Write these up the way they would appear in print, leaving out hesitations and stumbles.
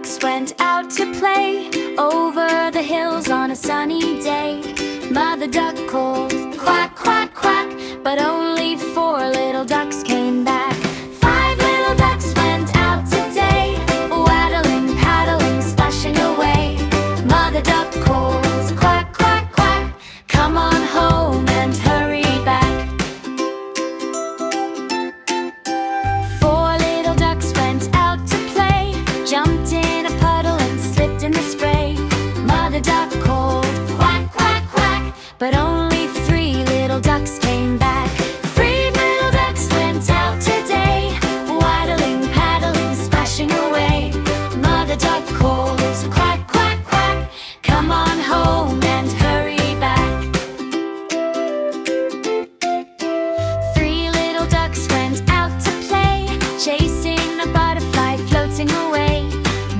ducks went out to play over the hills on a sunny day. Mother duck called, quack, quack, quack, but only 4 little ducks came back. 5 little ducks went out today, waddling, paddling, splashing away. Mother duck called, quack, quack, quack, come on home and hurry back. 4 little ducks went out to play, jumped in a puddle and slipped in the spray. Mother duck called, quack, quack, quack, but only 3 little ducks came back. 3 little ducks went out today, waddling, paddling, splashing away. Mother duck called, quack, quack, quack, come on home and hurry back. 3 little ducks went out to play, chasing a butterfly floating away.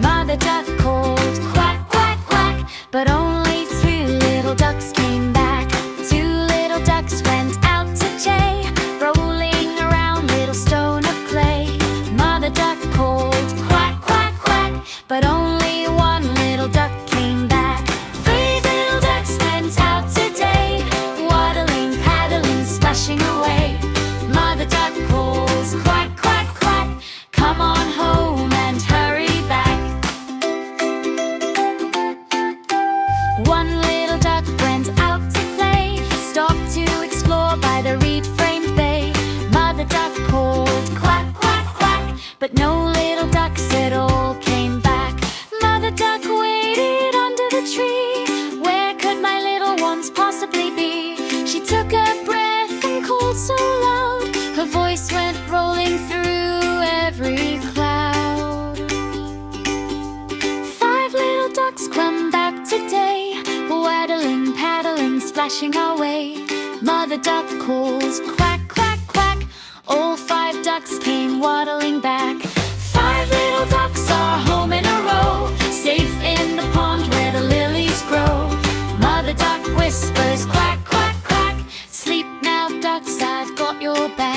Mother duck called, quack, quack, quack, but only 2 little ducks came back. 2 little ducks went out to play, rolling around little stone of clay. Mother duck called, quack, quack, quack, but only 1 little duck came back. 3 little ducks went out today, waddling, paddling, splashing away. Mother duck calls, quack, quack, quack, come on home and hurry back. 1 little duck went out to play, stopped to explore by the reed-framed bay. Mother duck called, quack, quack, quack, but no little ducks at all came back. Mother duck waited under the tree, where could my little ones possibly be? She took a breath and called so loud, her voice went rolling through every cloud. 5 little ducks come back today, waddling, paddling, splashing our way. Mother duck calls, quack, quack, quack, all 5 ducks came waddling back. 5 little ducks are home in a row, safe in the pond where the lilies grow. Mother duck whispers, quack, quack, quack, sleep now ducks, I've got your back.